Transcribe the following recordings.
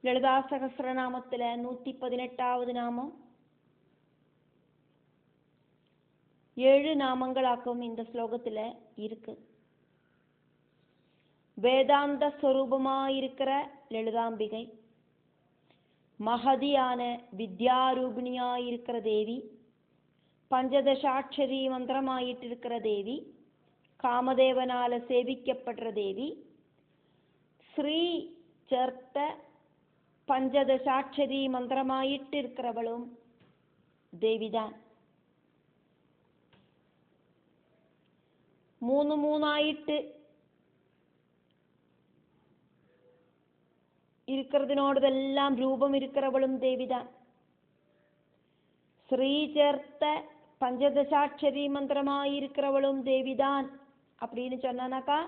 ലളിതാ സഹസ്രനാമത്തിലെ 118வது നാമം. 7 நாமங்களாக்கும் இந்த ஸ்லோகத்துல இருக்கு. வேதாந்த ஸ்வரூபமாயிருக்கிற லலிதாம்பிகை, மகதியான வித்யாரூபிணியாயிருக்கிற தேவி, பஞ்சதசாட்சரி மந்திரமாயிட்டிருக்கிற தேவி, காமதேவனால சேவிக்கப்படுற தேவி, ஸ்ரீ சேர்த்த பஞ்சதசாட்சரி மந்திரமாயிட்டு இருக்கிறவளும் தேவிதான். 3 இருக்கிறதுனோடதெல்லாம் ரூபம் இருக்கிறவளும் தேவிதான். ஸ்ரீ சேர்த்த பஞ்சதசாட்சரி மந்திரமாயிருக்கிறவளும் தேவிதான் அப்படின்னு சொன்னாக்கா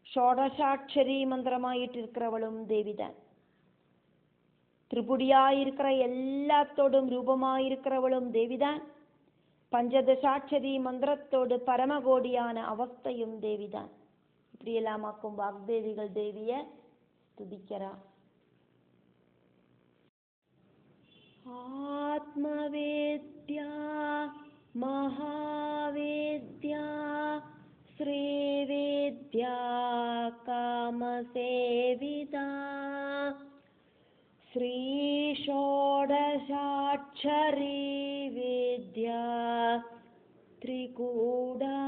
ஷோடசாட்சரி மந்திரமாயிட்டு இருக்கிறவளும் தேவிதான். திரிபுடியாயிருக்கிற எல்லாத்தோடும் ரூபமாயிருக்கிறவளும் தேவிதான். பஞ்சதசாட்சரி மந்திரத்தோடு பரமகோடியான அவஸ்தையும் தேவிதான். இப்படி எல்லாமாக்கும் வாக்தேவிகள் தேவிய துதிக்கிறா. ஆத்மவேத்யா மகாவேத்யா ஸ்ரீவேத்யா காமசேவிதா ஸ்ரீ ஷோடசாட்சரி வேத்யா த்ரிகூடா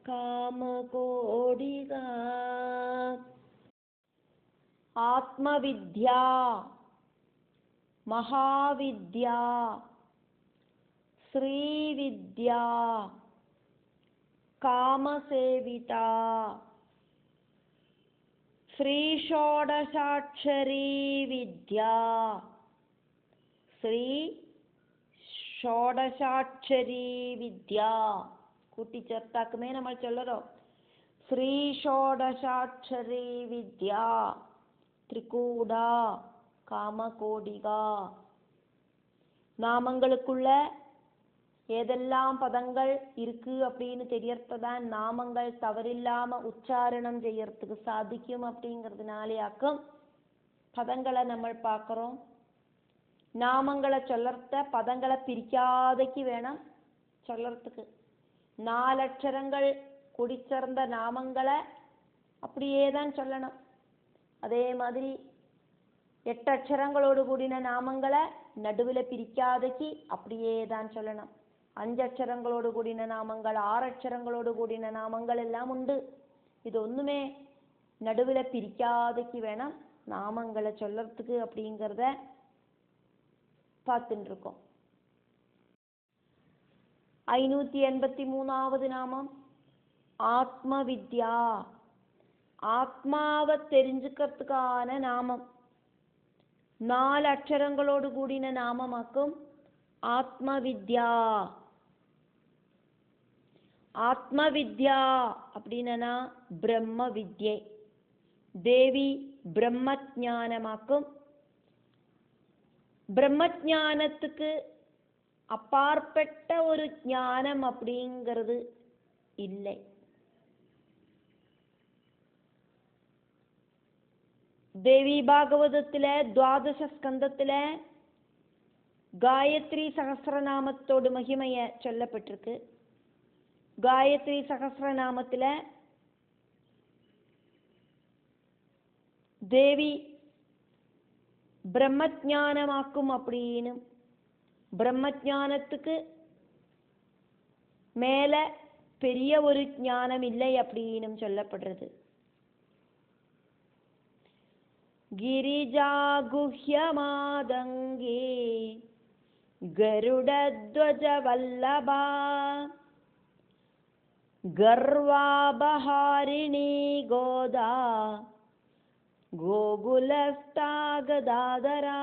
காமகோடிகா. ஆத்மவித்யா மகாவித்யா ஸ்ரீவித்யா காமசேவிதா ஸ்ரீ ஷோடசாட்சரி வித்யா. ஸ்ரீ ஷோடசாட்சரி வித்யா கூட்டி சேர்த்தாக்குமே நம்ம சொல்லுறோம். ஸ்ரீ ஷோடசாட்சரி வித்யா திரிகூடா காமகோடிகா. நாமங்களுக்குள்ள ஏதெல்லாம் பதங்கள் இருக்கு அப்படின்னு தெரியறதுதான் நாமங்கள் தவறில்லாம உச்சாரணம் செய்யறதுக்கு சாதிக்கும். அப்படிங்கிறதுனாலேயாக்கும் பதங்களை நம்ம பார்க்கிறோம். நாமங்களை சொல்லறத பதங்களை பிரிக்காதைக்கு வேணும் சொல்லறதுக்கு. 4 அட்சரங்கள் குடிச்சேர்ந்த நாமங்களை அப்படியே தான் சொல்லணும். அதே மாதிரி 8 அட்சரங்களோடு கூடின நாமங்களை நடுவில் பிரிக்காதைக்கு அப்படியே தான் சொல்லணும். 5 அட்சரங்களோடு கூடின நாமங்கள், 6 அட்சரங்களோடு கூடின நாமங்கள் எல்லாம் உண்டு. இது ஒண்ணுமே நடுவில் பிரிக்காதைக்கு வேணும் நாமங்களை சொல்லறதுக்கு அப்படிங்கிறத பார்த்துட்டு இருக்கோம். 583வது நாமம் ஆத்மவித்யா. ஆத்மாவை தெரிஞ்சுக்கிறதுக்கான நாமம். 4 அட்சரங்களோடு கூடின நாமமாக்கும் ஆத்மவித்யா. ஆத்மவித்யா அப்படின்னா பிரம்ம வித்யை. தேவி பிரம்மஜானமாக்கும். பிரம்மஜானத்துக்கு அப்பாற்பட்ட ஒரு ஞானம் அப்படிங்கிறது இல்லை. தேவி பாகவதத்துல 12 ஸ்கந்தத்துல காயத்ரி சகஸ்ரநாமத்தோடு மகிமைய சொல்லப்பட்டிருக்கு. காயத்ரி சகஸ்ரநாமத்துல தேவி பிரம்மஜானமாக்கும் அப்படின்னு, பிரம்மஜானத்துக்கு மேல பெரிய ஒரு ஞானம் இல்லை அப்படின்னு சொல்லப்படுறது. கிரிஜாகுஹ்யமாதங்கே கருடத்வஜ வல்லபா கர்வாபஹாரிணி கோதா கோகுலஸ்தாகதாதரா.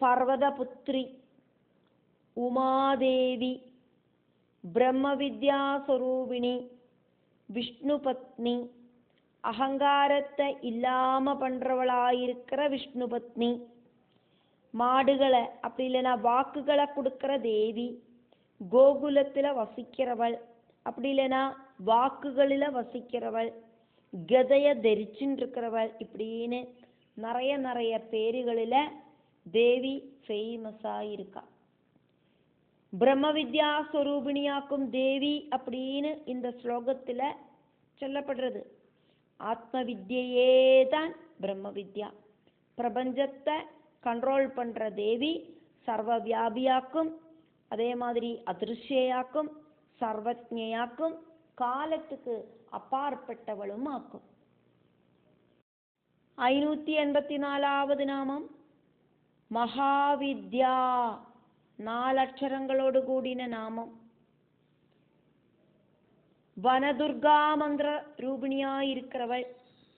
பர்வதபுத்ரி உமாதேவி பிரம்மவித்யா ஸ்வரூபிணி விஷ்ணு பத்னி, அகங்காரத்தை இல்லாம பண்றவளாயிருக்கிற விஷ்ணு பத்னி, மாடுகளை அப்படி இல்லைன்னா வாக்குகளை கொடுக்கிற தேவி, கோகுலத்துல வசிக்கிறவள் அப்படி இல்லைன்னா வாக்குகளில வசிக்கிறவள், கதையை தரிச்சுருக்கிறவள் இப்படின்னு நிறைய நிறைய பேருகளில் தேவி ஃபேமஸாக இருக்கா. பிரம்ம வித்யா ஸ்வரூபிணியாக்கும் தேவி அப்படின்னு இந்த ஸ்லோகத்தில் சொல்லப்படுறது. ஆத்ம வித்யையே தான் பிரம்ம வித்யா. பிரபஞ்சத்தை கண்ட்ரோல் பண்ணுற தேவி சர்வ வியாபியாக்கும், அதே மாதிரி அதிருஷ்யாக்கும், சர்வஜயாக்கும், காலத்துக்கு அப்பாற்பட்டவளும் ஆக்கும். 584வது நாமம் மகாவித்யா. 4 அக்ஷரங்களோடு கூடின நாமம். வனதுர்கா மந்திர ரூபிணியாயிருக்கிறவள்,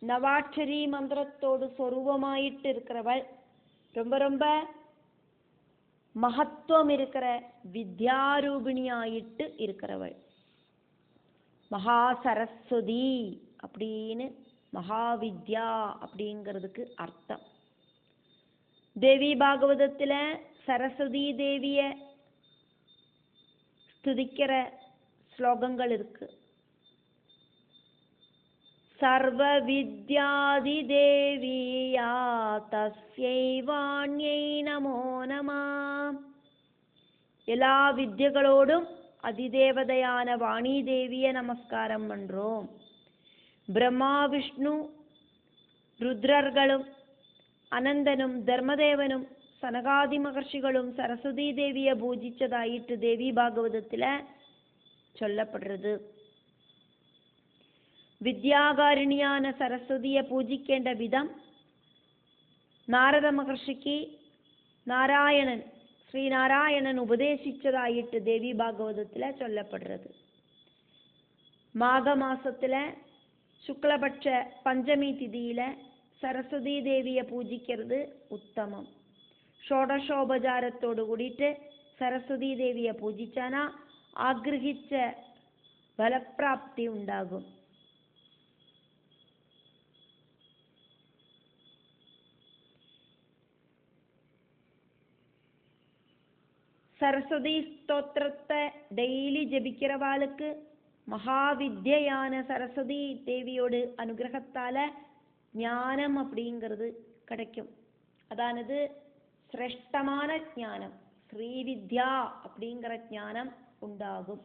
நவாட்சரி மந்திரத்தோடு சொரூபமாயிட்டு இருக்கிறவள், ரொம்ப ரொம்ப மகத்துவம் இருக்கிற வித்யாரூபிணியாயிட்டு இருக்கிறவள். மகா சரஸ்வதி அப்படின்னு மகாவித்யா அப்படிங்கிறதுக்கு அர்த்தம். தேவி பாகவதத்தில் சரஸ்வதி தேவிய ஸ்துதிக்கிற ஸ்லோகங்கள் இருக்கு. சர்வ வித்யாதி தேவியா தஸ்யை வாண்யை நமோ நம. எல்லா வித்யகளோடும் அதிதேவதையான வாணி தேவிய நமஸ்காரம் பண்றோம். பிரம்மா விஷ்ணு ருத்ரர்களும் அனந்தனும் தர்மதேவனும் சனகாதி மகர்ஷிகளும் சரஸ்வதி தேவியை பூஜிச்சதாயிட்டு தேவி பாகவதத்தில் சொல்லப்படுறது. வித்யாகாரிணியான சரஸ்வதியை பூஜிക്കേണ്ട விதம் നാരദ മഹർഷിക്ക് ശ്രീനാരായണൻ ഉപദേശിച്ചതായിട്ട് ദേവി ഭാഗവതത്തിൽ ചൊല്ലപ്പെടുന്നത്. മാഘമാസത്തിലെ ശുക്ലപക്ഷ പഞ്ചമി തിഥിയിലെ സരസ്വതി ദേവിയെ പൂജിക്കുന്നത് ഉത്തമം. ഷോഡശോപചാരത്തോടു കൂടിയിട്ട് സരസ്വതി ദേവിയെ പൂജിച്ചാൽ ആഗ്രഹിച്ച ഫലപ്രാപ്തി ഉണ്ടാകും. சரஸ்வதி ஸ்தோத்திரத்தை டெய்லி ஜபிக்கிறவாளுக்கு மகாவித்யான சரஸ்வதி தேவியோடு அனுகிரகத்தால ஞானம் அப்படிங்கிறது கிடைக்கும். அதானது சிரேஷ்டமான ஞானம், ஸ்ரீவித்யா அப்படிங்கிற ஞானம் உண்டாகும்.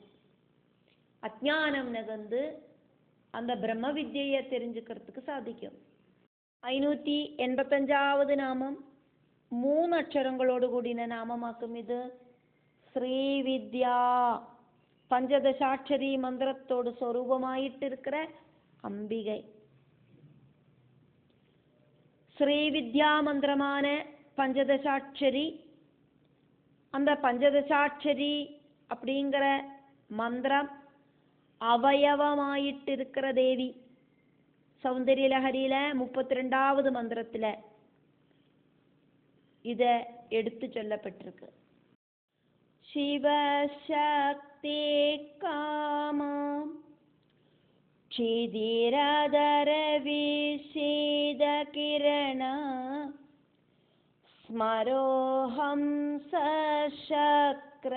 அஜ்ஞானம் நகர்ந்து அந்த பிரம்ம வித்யை தெரிஞ்சுக்கிறதுக்கு சாதிக்கும். 585வது நாமம் 3 அக்ஷரங்களோடு கூடின நாமமாக்கும். இது ஸ்ரீவித்யா. பஞ்சதசாட்சரி மந்திரத்தோடு சொரூபமாயிட்டு இருக்கிற அம்பிகை. ஸ்ரீவித்யா மந்திரமான பஞ்சதசாட்சரி, அந்த பஞ்சதசாட்சரி அப்படிங்கிற மந்திரம் அவயவமாயிட்டு இருக்கிற தேவி. சௌந்தரிய லஹரியில 32வது மந்திரத்தில் இத எடுத்து சொல்லப்பட்டிருக்கு. சிவசக்தி காமம் க்ஷிதிரதர விசேத கிரண ஸ்மரோஹம் சக்ர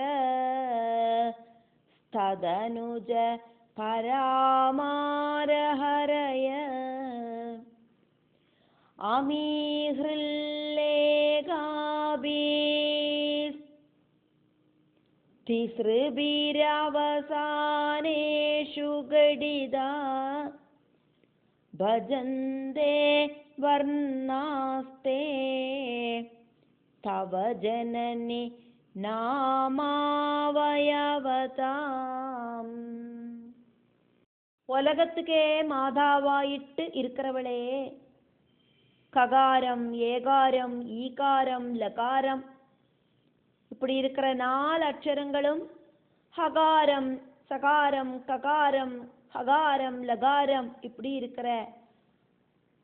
ததனுஜ பராமாரஹரய அமீஹ்ருல்லேகாபீஸ் திஸ்ருபிரவசானேஷு கடிதா பஜந்தே வர்ணாஸ்தே தவ ஜனனி நாமாவயவதாம். உலகத்துக்கே மாதாவாயிட்டு இருக்கிறவளே, ககாரம், ஏகாரம், ஈகாரம், லகாரம் இப்படி இருக்கிற 4 அக்ஷரங்களும் ஹகாரம், சகாரம், ககாரம், ஹகாரம், லகாரம் இப்படி இருக்கிற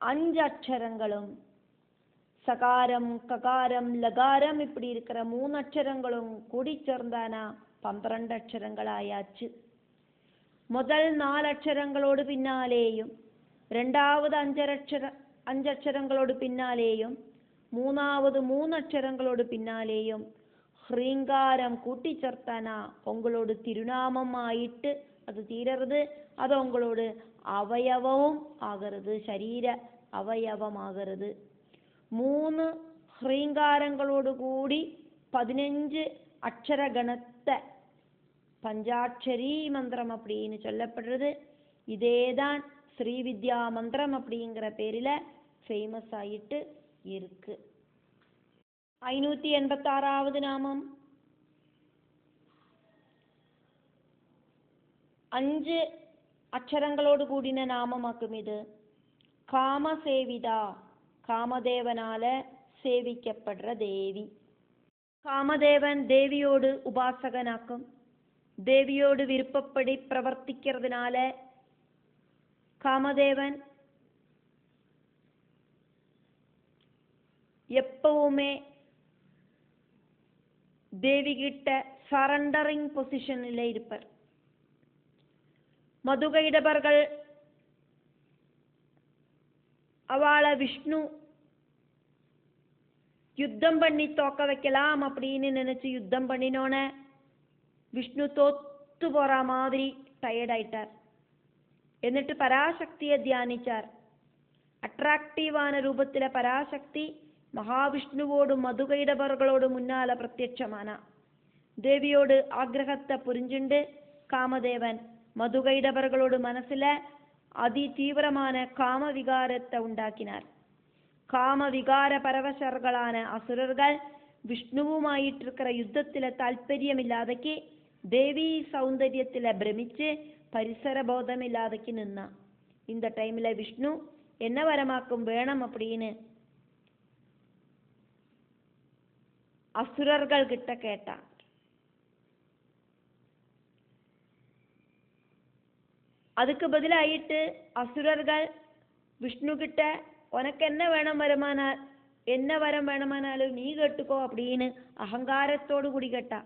5 அக்ஷரங்களும், சகாரம், ககாரம், லகாரம் இப்படி இருக்கிற 3 அக்ஷரங்களும் கூடி சேர்ந்தானா 12 அக்ஷரங்களாயாச்சு. முதல் 4 அக்ஷரங்களோடு பின்னாலேயும், ரெண்டாவது 5 அக்ஷரங்களோடு பின்னாலேயும், மூணாவது 3 அக்ஷரங்களோடு பின்னாலேயும் ஹ்ரீங்காரம் கூட்டி சேர்த்தானா உங்களோட திருநாமம் ஆயிட்டு அது தீரறது. அது உங்களோட അവയവവും ആകരുത്, ശരീര അവയവമാകരുത്. 3 ഹ്രീങ്കാരങ്ങളോടുകൂടി 15 அக்ஷரகணத்தை பஞ்சாட்சரி மந்திரம் அப்படின்னு சொல்லப்படுறது. இதேதான் ஸ்ரீவித்யா மந்திரம் அப்படிங்கிற பேரில் ஃபேமஸ் ஆகிட்டு இருக்கு. 586வது நாமம் 5 அக்ஷரங்களோடு கூடின நாமமாக்கும் இது. காமசேவிதா, காமதேவனால சேவிக்கப்படுற தேவி. காமதேவன் தேவியோடு உபாசகனாக்கும். தேவியோடு விருப்பப்படி பிரவர்த்திக்கிறதுனால காமதேவன் எப்பவுமே தேவி கிட்ட சரண்டரிங் பொசிஷனில் இருப்பார். மதுகைடபர்கள் அவளை விஷ்ணு யுத்தம் பண்ணி தோக்க வைக்கலாம் அப்படின்னு நினைச்சு யுத்தம் பண்ணினோன்னு விஷ்ணு தோத்து போற மாதிரி டயர்ட் ஆயிட்டார். എന്നിട്ട് പരാശക്തിയെ ധ്യാനിച്ചാർ. അട്രാക്റ്റീവാன രൂപത്തിലെ പരാശക്തി മഹാവിഷ്ണുവോടും മധുകൈടബറുകളോടും മുന്നാലെ പ്രത്യക്ഷമാണ്. ദേവിയോട് ആഗ്രഹത്തെ പുരിഞ്ചുണ്ട് കാമദേവൻ മധുകൈടബറുകളോട് മനസ്സിലെ അതിതീവ്രமான കാമവികാരത്തെ ഉണ്ടാക്കിനാർ. കാമവികാര പരവശர்களான അസുരர்கள் വിഷ്ണുവുമായിട്ടിരിക്കുന്ന യുദ്ധത്തിലെ താല്പര്യമില്ലാതെക്ക് ദേവി സൗന്ദര്യത്തിലെ ഭ്രമിച്ച് പരിസരബോധമില്ലാതെക്ക് നിന്ന இந்த டைம்ல விஷ்ணு என்ன வரமாக்கும் வேணும் அப்படின்னு அசுரர்கள் கிட்ட கேட்டார். அதுக்கு பதிலாயிட்டு அசுரர்கள் விஷ்ணு கிட்ட உனக்கு என்ன வரம் வேணுமானாலும் நீ கேட்டுக்கோ அப்படின்னு அகங்காரத்தோடு கூடி கேட்டா.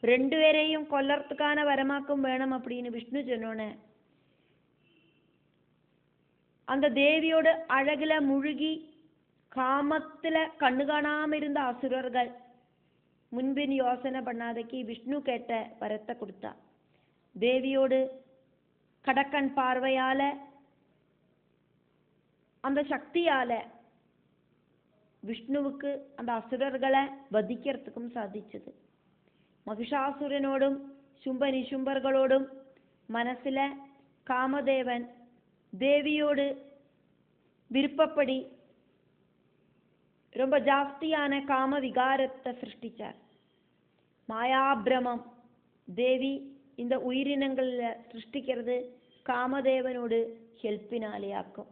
2 பேரையும் கொல்லறதுக்கான வரமாக்கும் வேணும் அப்படின்னு விஷ்ணு சொன்னோன்னு அந்த தேவியோட அழகுல முழுகி காமத்துல கண்ணு காணாம இருந்த அசுரர்கள் முன்பின் யோசனை பண்ணாதக்கு விஷ்ணு கேட்ட வரத்தை கொடுத்தா. தேவியோடு கடக்கன் பார்வையால அந்த சக்தியால விஷ்ணுவுக்கு அந்த அசுரர்களை வதிக்கிறதுக்கும் சாதிச்சது. மகிஷாசுரனோடும் சும்ப நிசும்பர்களோடும் மனசுல காமதேவன் தேவியோடு விருப்பப்படி ரொம்ப ஜாஸ்தியான காம விகாரத்தை சிருஷ்டிச்சார். மாயாபிரமம் தேவி இந்த உயிரினங்கள்ல சிருஷ்டிக்கிறது காமதேவனோடு ஹெல்ப்பினாலேயாக்கும்.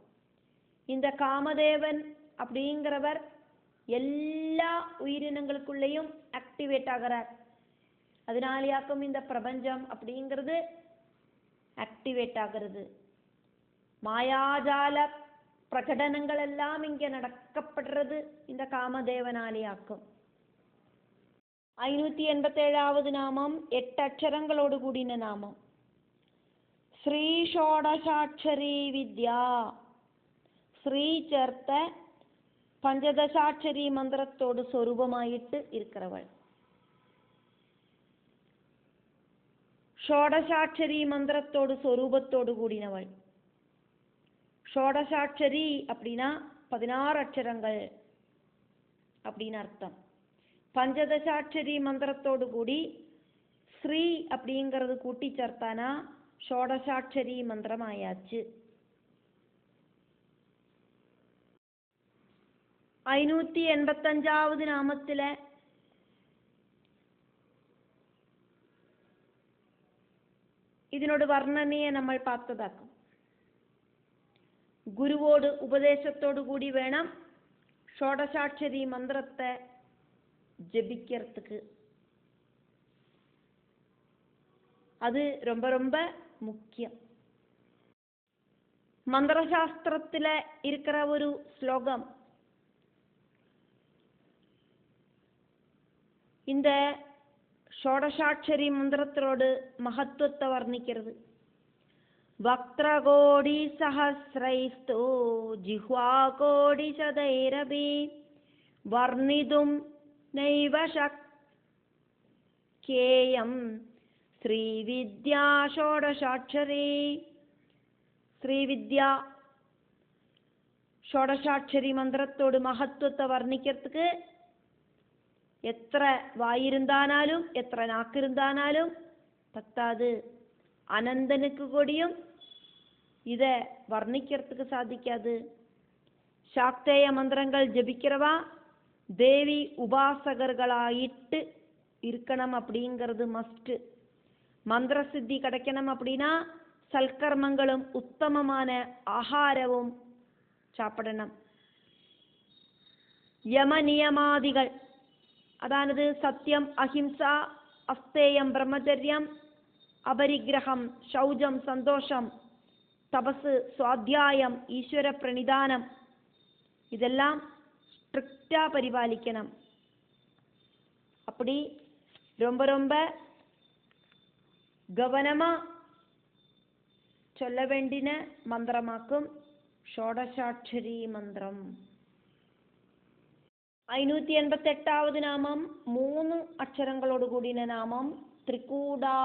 இந்த காமதேவன் அப்படிங்கிறவர் எல்லா உயிரினங்களுக்குள்ளேயும் ஆக்டிவேட் ஆகிறார். அதனாலேயாக்கும் இந்த பிரபஞ்சம் அப்படிங்கிறது ஆக்டிவேட் ஆகிறது. மாயாஜால பிரகடனங்கள் எல்லாம் இங்கே நடக்கப்படுறது இந்த காமதேவனாலேயாக்கும். 587வது நாமம் 8 அக்ஷரங்களோடு கூடின நாமம். ஸ்ரீ ஷோடசாட்சரி வித்யா. ஸ்ரீ ചേർത്ത പഞ്ചദശാക്ഷരി മന്ത്രത്തോട് സ്വരൂപമായിട്ട് ഇരിക്കുന്നവൾ. ஷோடசாட்சரி மந்திரத்தோடு சொரூபத்தோடு கூடினவள். ஷோடசாட்சரி அப்படின்னா 16 அக்ஷரங்கள் அப்படின்னு அர்த்தம். பஞ்சதசாட்சரி மந்திரத்தோடு கூடி ஸ்ரீ அப்படிங்கிறது கூட்டி சேர்த்தானா ஷோடசாட்சரி மந்திரம் ஆயாச்சு. 585வது நாமத்துல ഇതിനോട് വർണ്ണനയെ നമ്മൾ பார்த்ததாக்கும். ഗുരുവോട് ഉപദേശത്തോടു കൂടി വേണം ഷോഡശാക്ഷരി മന്ത്രത്തെ ஜபிக்கிறதுக்கு. அது ரொம்ப ரொம்ப முக்கியம். மந்திரசாஸ்திரத்துல இருக்கிற ஒரு ஸ்லோகம் இந்த ஷோடசாட்சரி மந்திரத்தோடு மகத்துவத்தை வர்ணிக்கிறது. வக்ரகோடி சஹஸ்ரைஸ்தோ ஜிஹ்வாகோடி சதைரபி வர்ணிதும் நைவ சக்யேயம் ஸ்ரீவித்யா ஷோடசாட்சரி. ஸ்ரீவித்யா ஷோடசாட்சரி மந்திரத்தோடு மகத்துவத்தை வர்ணிக்கிறதுக்கு எത്ര வாயிருந்தானாலும் எത്ര நாக்கிருந்தானாலும் பத்தாது. அனந்தனுக்கு கூடியும் இதை வர்ணிக்கிறதுக்கு சாதிக்காது. சாக்தேய மந்திரங்கள் ஜபிக்கிறவா தேவி உபாசகர்களாயிட்டு இருக்கணும் அப்படிங்கிறது மஸ்ட். மந்திர சித்தி கிடைக்கணும் அப்படின்னா சல்கர்மங்களும் உத்தமமான ஆகாரവും சாப்பிடணும். யம நியமாதிகள், அதாவது சத்தியம், அஹிம்சா, அஸ்தேயம், பிரம்மச்சரியம், அபரிக்கிரகம், சௌஜம், சந்தோஷம், தபசு, சுவாத்தியாயம், ஈஸ்வர பிரணிதானம், இதெல்லாம் ஸ்ட்ரிக்டா பரிபாலிக்கணும். அப்படி ரொம்ப ரொம்ப கவனமா சொல்ல வேண்டின மந்திரமாக்கும் ஷோடசாட்சரி மந்திரம். 588வது நாமம் 3 அக்ஷரங்களோடு கூடின நாமம் திரிகூடா.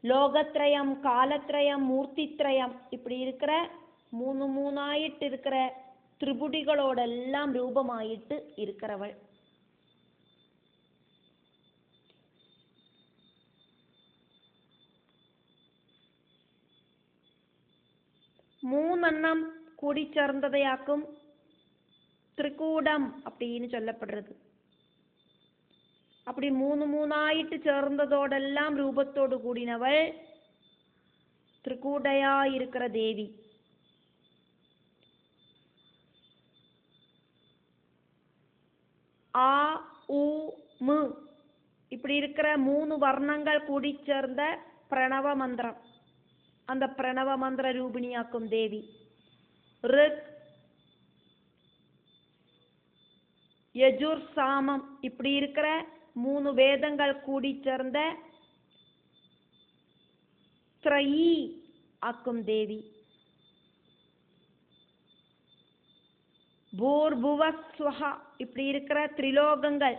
லோகத்ரயம், காலத்ரயம், மூர்த்தித்ரயம் இப்படி இருக்கிற 3 இருக்கிற திரிபுடிகளோடெல்லாம் ரூபமாயிட்டு இருக்கிறவள். மூணெண்ணம் கூடி சேர்ந்ததையாக்கும் திரிகூடம் அப்படின்னு சொல்லப்படுறது. அப்படி 3 சேர்ந்ததோடெல்லாம் ரூபத்தோடு கூடினவள் திரிகூடையா இருக்கிற தேவி. ஆ உ மு இப்படி இருக்கிற 3 வர்ணங்கள் கூடி சேர்ந்த பிரணவ மந்திரம், அந்த பிரணவ மந்திர ரூபிணியாக்கும் தேவி. ரிக், யஜுர், சாமம் இப்படி இருக்கிற 3 வேதங்கள் கூடி சேர்ந்த த்ரயி ஆக்கும் தேவி. பூர்புவ ஸ்வஹா இப்படி இருக்கிற திரிலோகங்கள்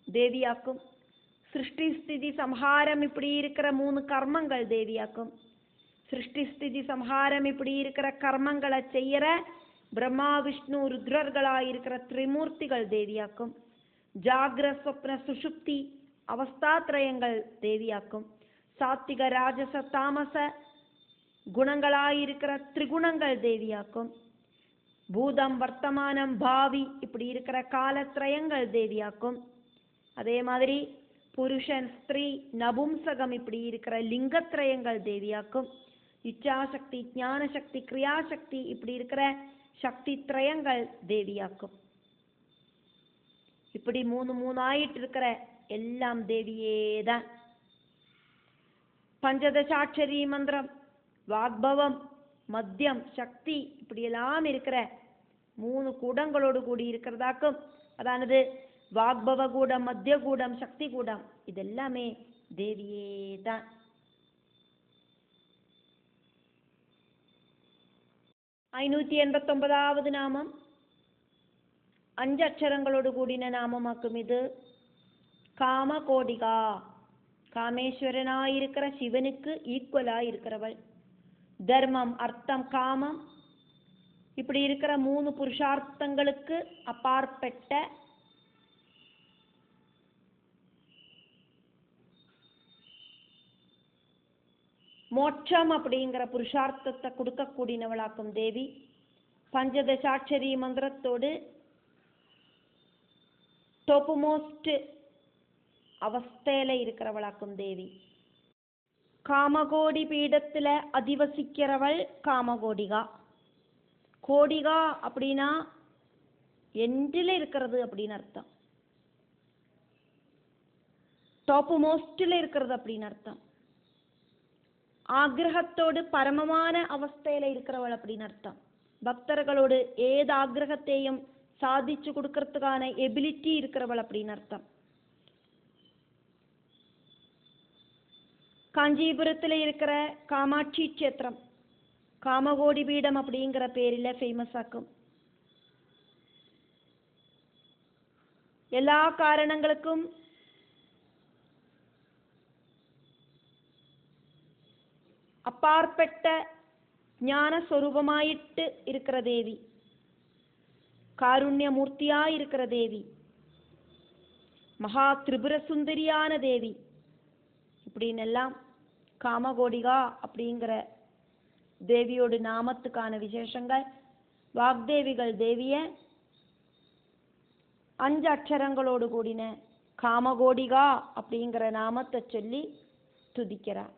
தேவியாக்கும். சிருஷ்டி ஸ்திதி சம்ஹாரம் இப்படி இருக்கிற 3 கர்மங்கள் தேவியாக்கும். சிருஷ்டி ஸ்திதி சம்ஹாரம் இப்படி இருக்கிற கர்மங்களை செய்யற பிரம்மா விஷ்ணு ருத்ரர்களாயிருக்கிற திரிமூர்த்திகள் தேவியாக்கும். ஜாகிர ஸ்வப்ன சுஷுப்தி அவஸ்தாத்ரயங்கள் தேவியாக்கும். சாத்திக ராஜச தாமச குணங்களாயிருக்கிற திரிகுணங்கள் தேவியாக்கும். பூதம் வர்த்தமானம் பாவி இப்படி இருக்கிற காலத்ரயங்கள் தேவியாக்கும். அதே மாதிரி புருஷன் ஸ்திரீ நபும்சகம் இப்படி இருக்கிற லிங்கத்ரயங்கள் தேவியாக்கும். இச்சாசக்தி, ஞான சக்தி, கிரியாசக்தி இப்படி இருக்கிற சக்தி திரயங்கள் தேவியாக்கும். இப்படி 3 இருக்கிற எல்லாம் தேவியேதான். பஞ்சதசாட்சரி மந்திரம் வாக்பவம், மத்தியம், சக்தி இப்படியெல்லாம் இருக்கிற 3 கூடங்களோடு கூடி இருக்கிறதாக்கும். அதானது வாக்பவ கூடம், மத்திய கூடம், சக்தி கூடம் இதெல்லாமே தேவியே தான். 589வது நாமம் 5 அக்ஷரங்களோடு கூடின நாமமாக்கும். இது காமகோடிகா. காமேஸ்வரனாயிருக்கிற சிவனுக்கு ஈக்குவலா இருக்கிறவள். தர்மம், அர்த்தம், காமம் இப்படி இருக்கிற 3 புருஷார்த்தங்களுக்கு அப்பாற்பட்ட மோட்சம் அப்படிங்கிற புருஷார்த்தத்தை கொடுக்கக்கூடியவளாக்கும் தேவி. பஞ்சதசாட்சரி மந்திரத்தோடு டோப்புமோஸ்ட் அவஸ்தையில இருக்கிறவளாக்கும் தேவி. காமகோடி பீடத்துல அதிவசிக்கிறவள் காமகோடிகா. கோடிகா அப்படின்னா எண்டில் இருக்கிறது அப்படின்னு அர்த்தம். டாப் மோஸ்ட்ல இருக்கிறது அப்படின்னு அர்த்தம். ஆக்ரகத்தோடு பரமமான அவஸ்தையில இருக்கிறவள் அப்படின்னு அர்த்தம். பக்தர்களோடு ஏது ஆக்ரகத்தையும் சாதிச்சு கொடுக்கறதுக்கான எபிலிட்டி இருக்கிறவள் அப்படின்னு அர்த்தம். காஞ்சிபுரத்துல இருக்கிற காமாட்சி கஷேத்திரம் காமகோடி பீடம் அப்படிங்கிற பேரில ஃபேமஸ் ஆக்கும். எல்லா காரணங்களுக்கும் அப்பாற்பட்ட ஞான சொரூபமாயிட்டு இருக்கிற தேவி, காருண்யமூர்த்தியாய் இருக்கிற தேவி, மகா திரிபுர சுந்தரியான தேவி, இப்படின்னு எல்லாம் காமகோடிகா அப்படிங்கிற தேவியோட நாமத்துக்கான விசேஷங்கள். வாக்தேவிகள் தேவிய 5 அக்ஷரங்களோடு கூடின காமகோடிகா அப்படிங்கிற நாமத்தை சொல்லி துதிக்கிறார்.